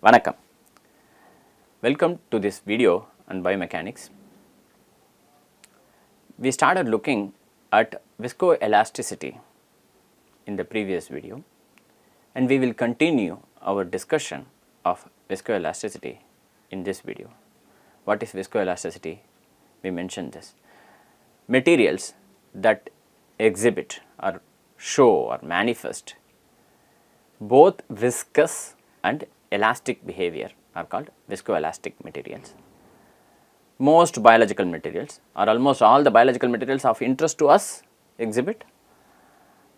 Vanakkam. Welcome to this video on biomechanics. We started looking at viscoelasticity in the previous video, and we will continue our discussion of viscoelasticity in this video. What is viscoelasticity? We mentioned this. Materials that exhibit or show or manifest both viscous and elastic behavior are called viscoelastic materials. Most biological materials or almost all the biological materials of interest to us exhibit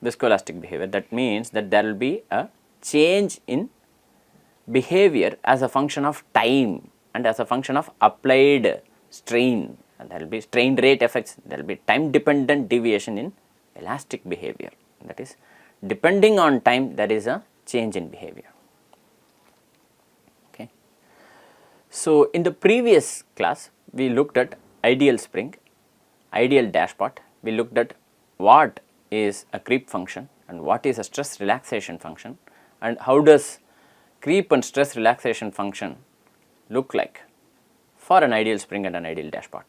viscoelastic behavior. That means that there will be a change in behavior as a function of time and as a function of applied strain, and there will be strain rate effects, there will be time dependent deviation in elastic behavior, that is depending on time there is a change in behavior. Okay. So, in the previous class we looked at ideal spring, ideal dashpot, we looked at what is a creep function and what is a stress relaxation function, and how does creep and stress relaxation function look like for an ideal spring and an ideal dashpot.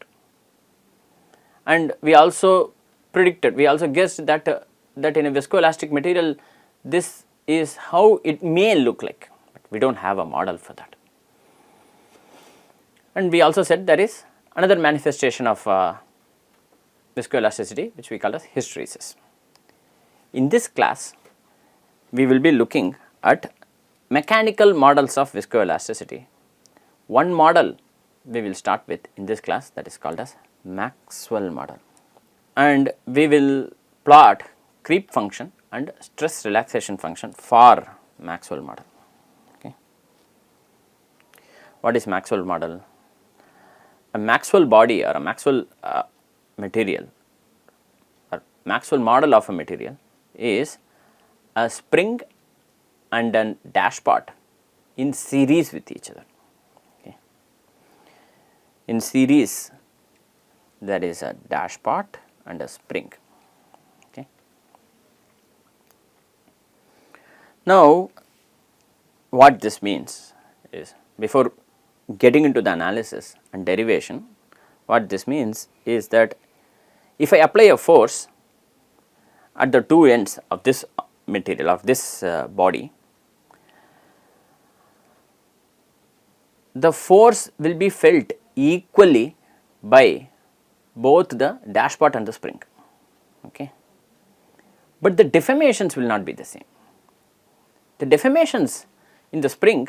And we also predicted, we also guessed that that in a viscoelastic material this is how it may look like, but we do not have a model for that. And we also said there is another manifestation of viscoelasticity which we call as hysteresis. In this class we will be looking at mechanical models of viscoelasticity. One model we will start with in this class, that is called as Maxwell model, and we will plot creep function and stress relaxation function for Maxwell model. Okay. What is Maxwell model? A Maxwell body or a Maxwell material or Maxwell model of a material is a spring and a dashpot in series with each other. Okay. In series there is a dashpot and a spring. Okay. Now, what this means is, before getting into the analysis and derivation, what this means is that if I apply a force at the two ends of this material, of this body, the force will be felt equally by both the dashpot and the spring. Okay. But the deformations will not be the same. The deformations in the spring,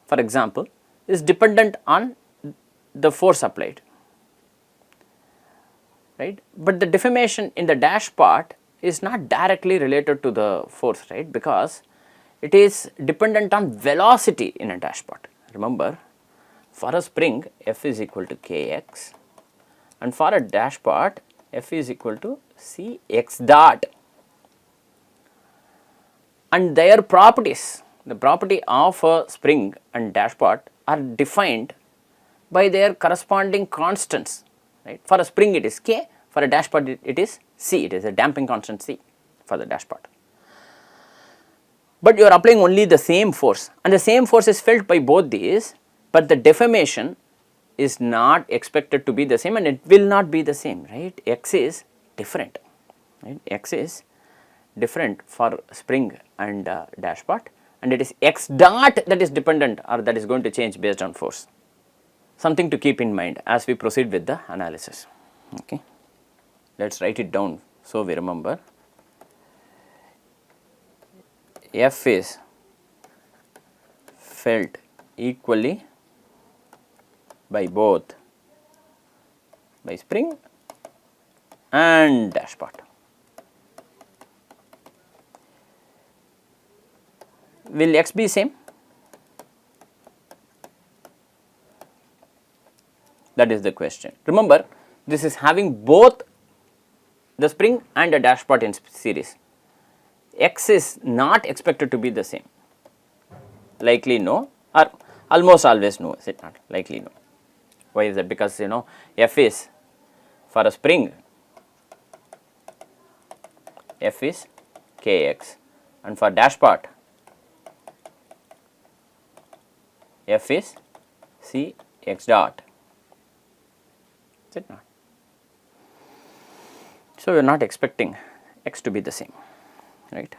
for example, is dependent on the force applied, right, but the deformation in the dashpot is not directly related to the force, right, because it is dependent on velocity in a dashpot. Remember, for a spring F is equal to Kx, and for a dashpot F is equal to Cx dot, and their properties, the property of a spring and dashpot are defined by their corresponding constants, right. For a spring it is K, for a dashpot it is C, it is a damping constant C for the dashpot. But you are applying only the same force, and the same force is felt by both these, but the deformation is not expected to be the same, and it will not be the same, right. X is different, right. X is different for spring and dashpot, and it is X dot that is dependent or that is going to change based on force. Something to keep in mind as we proceed with the analysis. Okay. Let us write it down so we remember. F is felt equally by both by spring and dashpot. Will X be same? That is the question. Remember, this is having both the spring and a dashpot in series. X is not expected to be the same. Likely no, or almost always no, is it not? Likely no. Why is that? Because F is for a spring, F is Kx, and for dashpot F is C x dot, is it not? So, we are not expecting x to be the same, right.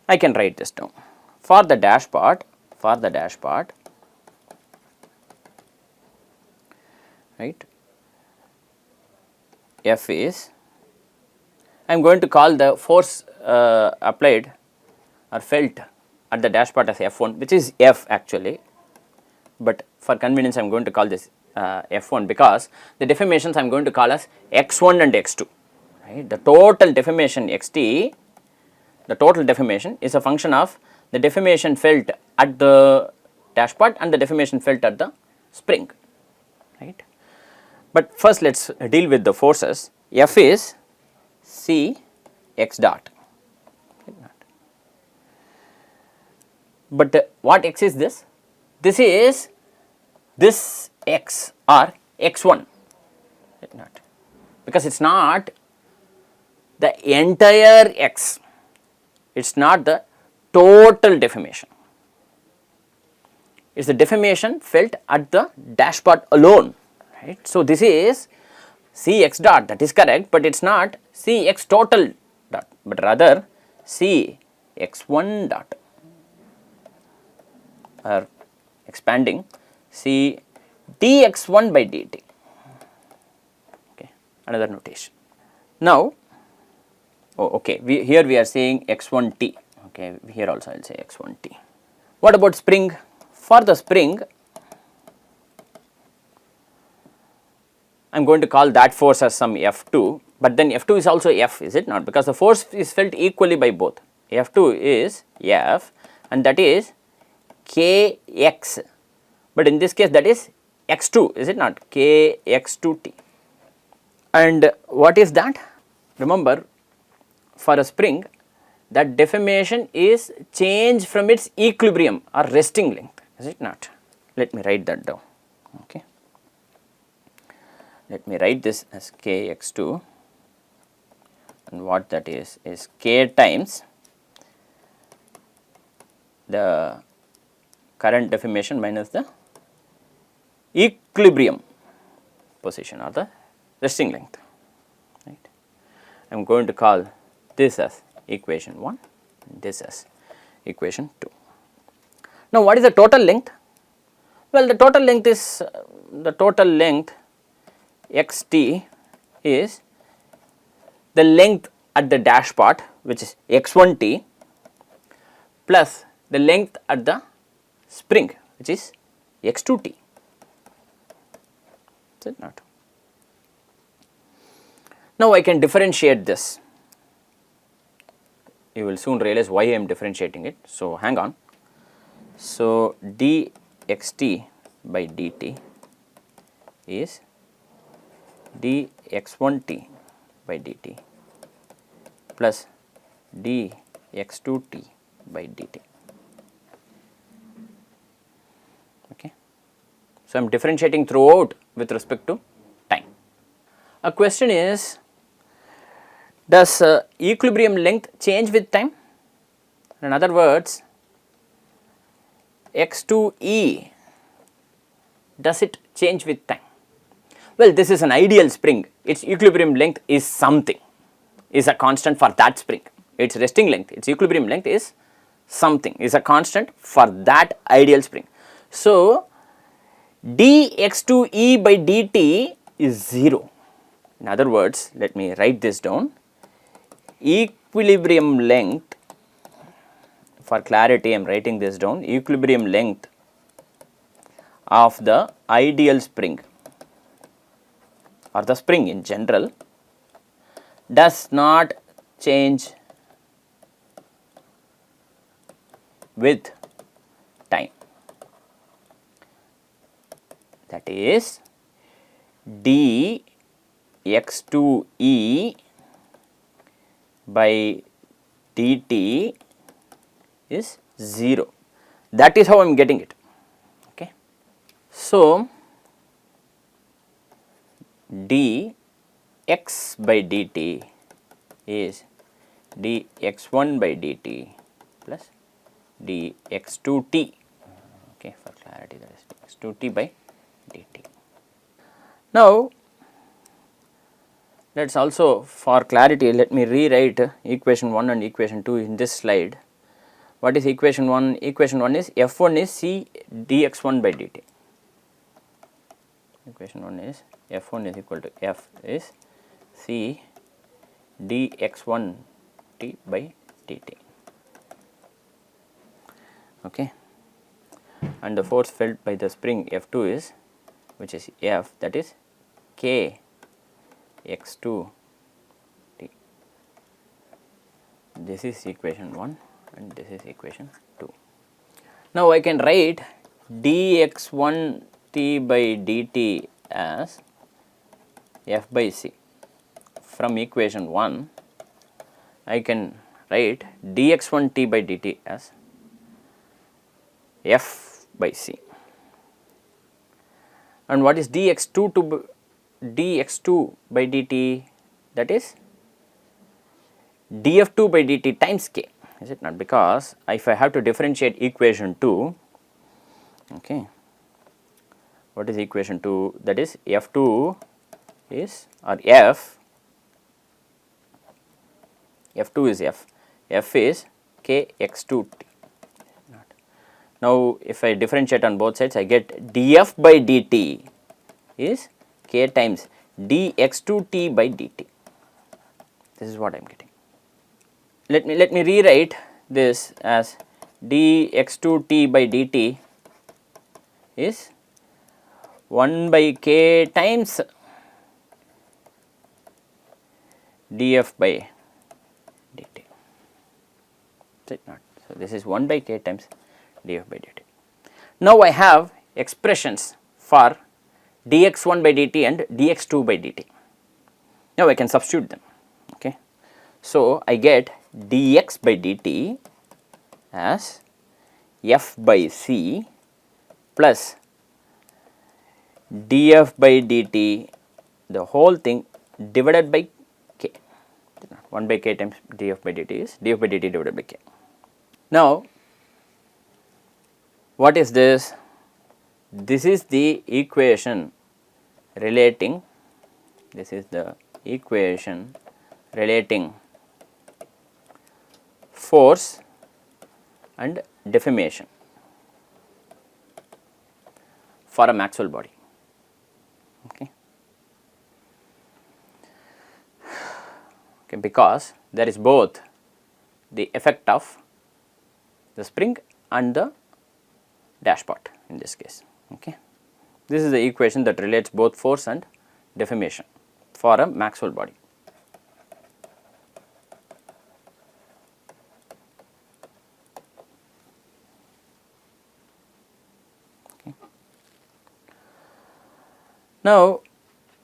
I can write this down for the dash part, right. F is, I am going to call the force applied or felt at the dash part as F1, which is F actually, but for convenience I am going to call this F1 because the deformations I am going to call as x1 and x2, right. The total deformation xt, the total deformation is a function of the deformation felt at the dash part and the deformation felt at the spring, right. But first let us deal with the forces. F is C x dot, but what x is this? This is this x or x1, because it is not the entire x, it is not the total deformation, it is the deformation felt at the dash part alone, right. So, this is C x dot, that is correct, but it is not C x total dot, but rather C x1 dot, or expanding C dx1 by dt, okay, another notation. Now, here we are saying x1t, okay, here also I will say x1t. What about spring? For the spring, I am going to call that force as some F2, but then F2 is also F, is it not? Because the force is felt equally by both. F2 is F and that is Kx, but in this case that is x2, is it not? Kx2t. And what is that? Remember, for a spring, that deformation is change from its equilibrium or resting length, is it not? Let me write that down, okay. Let me write this as Kx2, and what that is K times the current deformation minus the equilibrium position or the resting length, right. I am going to call this as equation 1 and this as equation 2. Now, what is the total length? Well, the total length is xt is the length at the dash part, which is x1t, plus the length at the spring, which is x2t, is it not? Now, I can differentiate this. You will soon realize why I am differentiating it. So, hang on. So, dxt by dt is dx1t by dt plus dx2t by dt. Okay. So, I am differentiating throughout with respect to time. A question is, does equilibrium length change with time? In other words, x2e, does it change with time? Well, this is an ideal spring, its equilibrium length is something, is a constant for that spring, its resting length, its equilibrium length is something, is a constant for that ideal spring. So, dx2e by dt is 0. In other words, let me write this down. Equilibrium length, for clarity I am writing this down, equilibrium length of the ideal spring or the spring in general does not change with time. That is dx2e by dt is 0. That is how I am getting it. Okay. So, dx by dt is dx1 by dt plus dx2t. Okay, for clarity, that is dx2t by dt. Now, let us also, for clarity, let me rewrite equation 1 and equation 2 in this slide. What is equation 1? Equation 1 is f1 is c dx1 by dt. Equation 1 is f1 is equal to f is c dx1 t by dt. Okay. And the force felt by the spring F2 is, which is F, that is K x2 t. This is equation 1 and this is equation 2. Now, I can write dx1 t by dt as F by c. From equation 1, I can write dx1 t by dt as F by c. And what is dx2 by dt? That is df2 by dt times k, is it not? Because if I have to differentiate equation 2, okay, what is equation 2? That is f2 is, or f2 is f is k x2 t. Now, if I differentiate on both sides, I get df by dt is k times dx2t by dt. This is what I am getting. Let me rewrite this as dx2t by dt is 1 by k times df by dt. Is it not? So, this is 1 by k times df by dt. Now, I have expressions for dx1 by dt and dx2 by dt. Now, I can substitute them. Okay. So, I get dx by dt as f by c plus df by dt, the whole thing divided by k. 1 by k times df by dt is df by dt divided by k. Now, what is this? This is the equation relating, force and deformation for a Maxwell body. Okay. Okay, because there is both the effect of the spring and the dashpot in this case. Okay. This is the equation that relates both force and deformation for a Maxwell body. Okay. Now,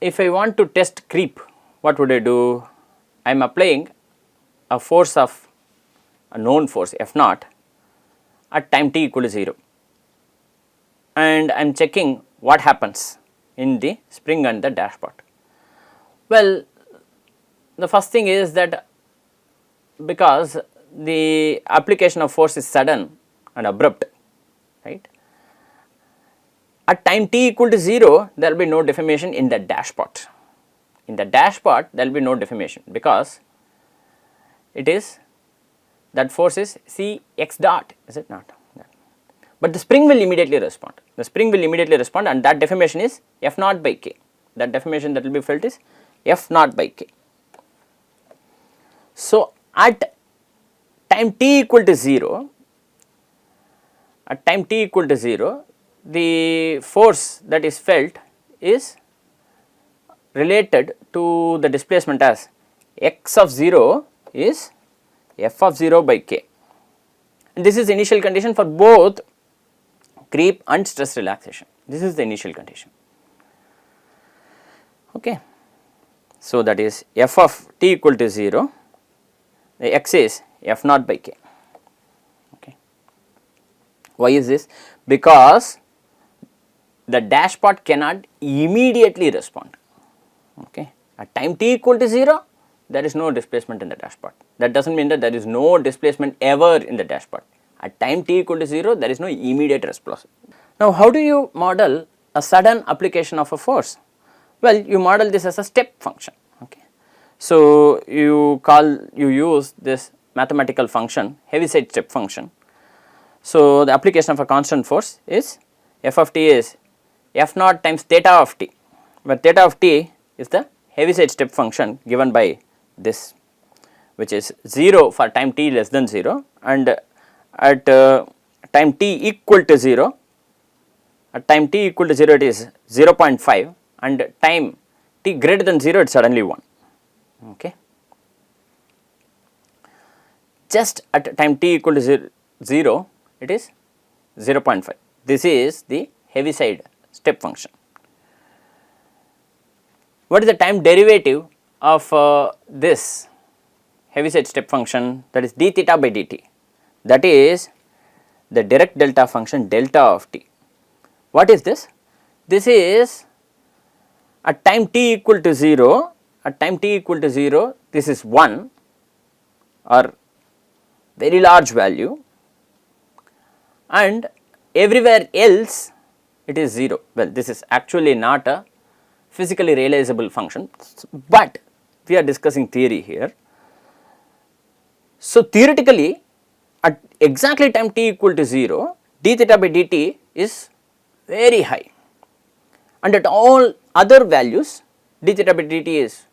if I want to test creep, what would I do? I am applying a force of a known force F naught at time t equal to 0. And I am checking what happens in the spring and the dashpot. Well, the first thing is that because the application of force is sudden and abrupt, right, at time t equal to 0, there will be no deformation in the dashpot. In the dashpot, there will be no deformation because it is, that force is c x dot, is it not? But the spring will immediately respond. The spring will immediately respond, and that deformation is F naught by k. That deformation that will be felt is F naught by k. So, at time t equal to 0, the force that is felt is related to the displacement as x of 0 is F of 0 by k. And this is the initial condition for both creep and stress relaxation. This is the initial condition. Okay. So, that is f of t equal to 0, the x is F naught by k. Okay. Why is this? Because the dashpot cannot immediately respond. Okay. At time t equal to 0, there is no displacement in the dashpot. That does not mean that there is no displacement ever in the dashpot. At time t equal to 0, there is no immediate Now, how do you model a sudden application of a force? Well, you model this as a step function. Okay. So, you use this mathematical function, Heaviside step function. So, the application of a constant force is f of t is f naught times theta of t, where theta of t is the Heaviside step function given by this, which is 0 for time t less than 0, and at time t equal to 0, at time t equal to 0 it is 0.5, and time t greater than 0 it is suddenly 1. Okay. Just at time t equal to 0 it is 0.5. This is the Heaviside step function. What is the time derivative of this Heaviside step function? That is d theta by dt. That is the direct delta function delta of t. What is this? This is at time t equal to 0, at time t equal to 0 this is 1 or very large value, and everywhere else it is 0. Well, this is actually not a physically realizable function, but we are discussing theory here. So, theoretically at exactly time t equal to 0, d theta by dt is very high, and at all other values d theta by dt is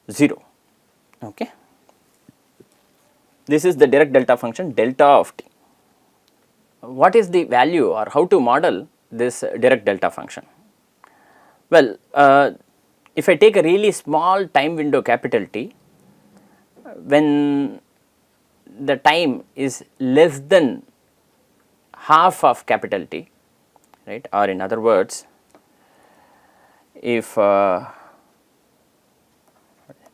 0. Okay. This is the direct delta function delta of t. What is the value or how to model this direct delta function? Well, if I take a really small time window capital T, when the time is less than half of capital T, right, or in other words, if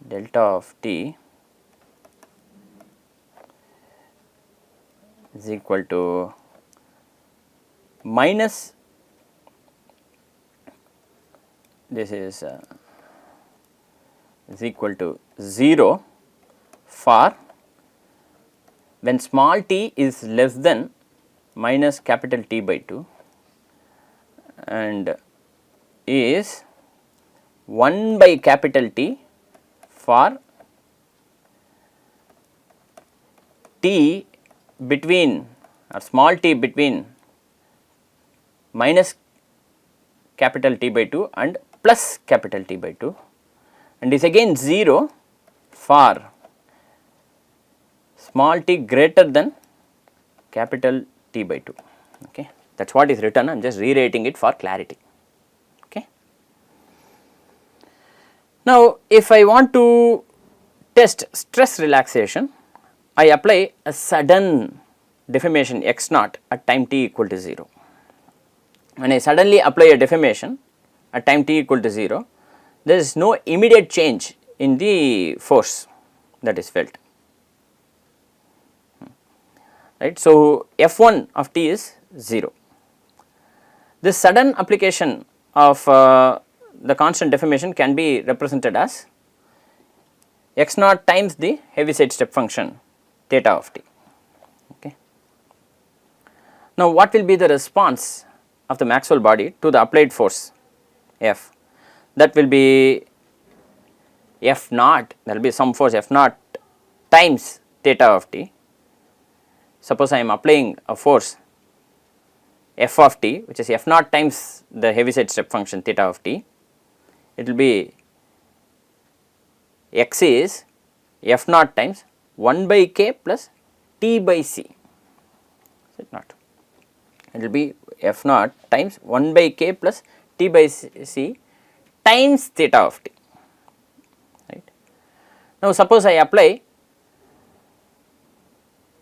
delta of t is equal to minus, this is equal to 0 for when small t is less than minus capital T by 2 and is 1 by capital T for t between or small t between minus capital T by 2 and plus capital T by 2, and is again 0 for small t greater than capital T by 2. Okay. That is what is written, I am just rewriting it for clarity. Okay. Now, if I want to test stress relaxation, I apply a sudden deformation x naught at time t equal to 0. When I suddenly apply a deformation at time t equal to 0, there is no immediate change in the force that is felt, right. So, F1 of t is 0. This sudden application of the constant deformation can be represented as x naught times the Heaviside step function theta of t. Okay. Now, what will be the response of the Maxwell body to the applied force F? That will be F naught, there will be some force F naught times theta of t. Suppose I am applying a force F of t, which is F naught times the Heaviside step function theta of t. It will be x is F naught times 1 by k plus t by c, is it not? It will be F naught times 1 by k plus t by c times theta of t, right. Now, suppose I apply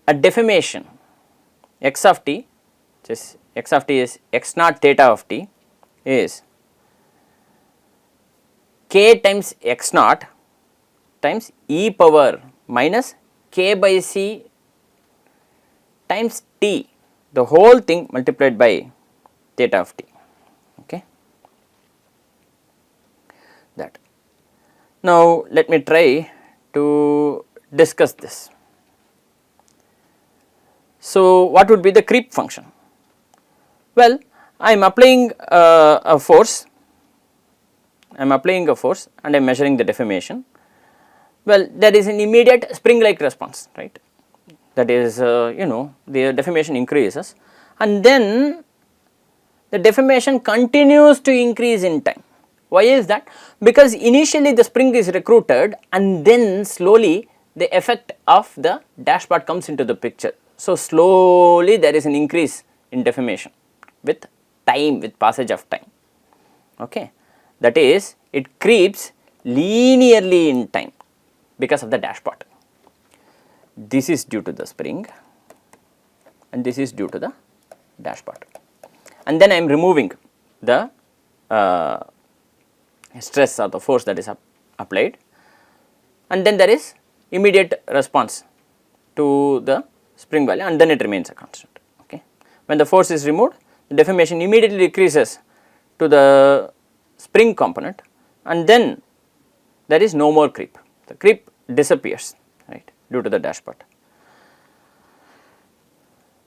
a deformation x of t, which is x of t is x naught theta of t is k times x naught times e power minus k by c times t, the whole thing multiplied by theta of t. Okay. That. Now, let me try to discuss this. So, what would be the creep function? Well, I am applying a force, I am applying a force and I am measuring the deformation. Well, there is an immediate spring like response, right, that is the deformation increases and then the deformation continues to increase in time. Why is that? Because initially the spring is recruited and then slowly the effect of the dashpot comes into the picture. So, slowly there is an increase in deformation with time, with passage of time, okay. That is, it creeps linearly in time because of the dashpot. This is due to the spring and this is due to the dashpot. And then I am removing the stress or the force that is applied, and then there is immediate response to the spring value and then it remains a constant, okay. When the force is removed, the deformation immediately decreases to the spring component and then there is no more creep, the creep disappears, right, due to the dashpot.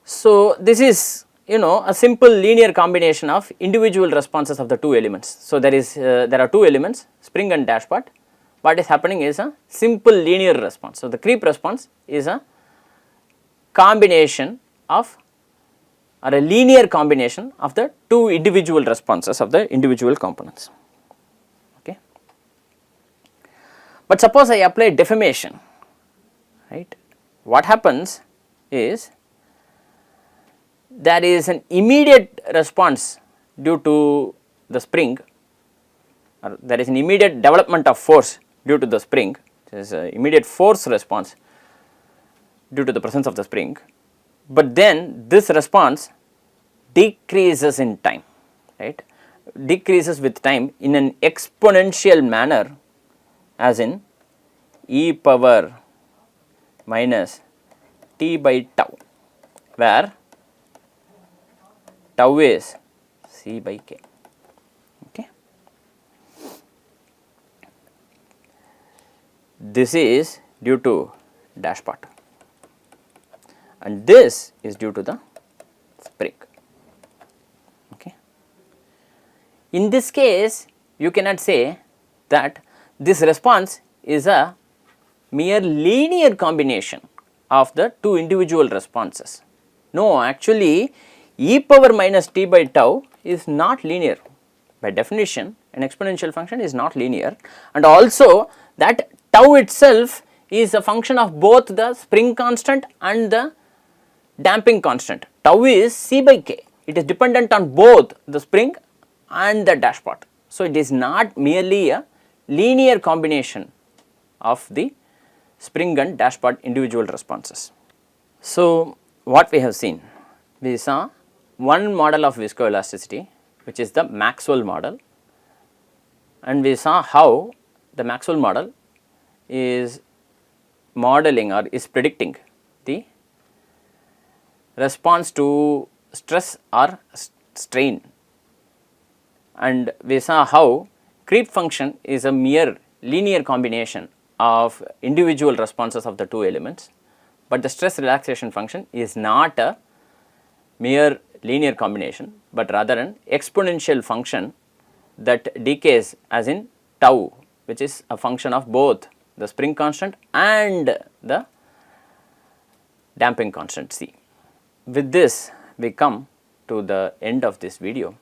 So, this is a simple linear combination of individual responses of the two elements. So, there are two elements, spring and dashpot. What is happening is a simple linear response. So, the creep response is a combination of or a linear combination of the two individual responses of the individual components, okay. But suppose I apply deformation, right, what happens is there is an immediate response due to the spring, or there is an immediate development of force due to the spring, there is an immediate force response due to the presence of the spring, but then this response decreases in time, right, decreases with time in an exponential manner as in e power minus t by tau, where tau is c by k, okay. This is due to dashpot and this is due to the spring, okay. In this case, you cannot say that this response is a mere linear combination of the two individual responses. No, actually e power minus t by tau is not linear. By definition, an exponential function is not linear, and also that tau itself is a function of both the spring constant and the damping constant. Tau is c by k, it is dependent on both the spring and the dashpot. So, it is not merely a linear combination of the spring and dashpot individual responses. So, what we have seen, we saw one model of viscoelasticity, which is the Maxwell model, and we saw how the Maxwell model is modeling or is predicting the response to stress or strain, and we saw how creep function is a mere linear combination of individual responses of the two elements, but the stress relaxation function is not a mere linear combination, but rather an exponential function that decays as in tau, which is a function of both the spring constant and the damping constant c. With this, we come to the end of this video.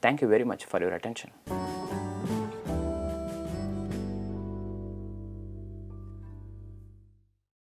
Thank you very much for your attention.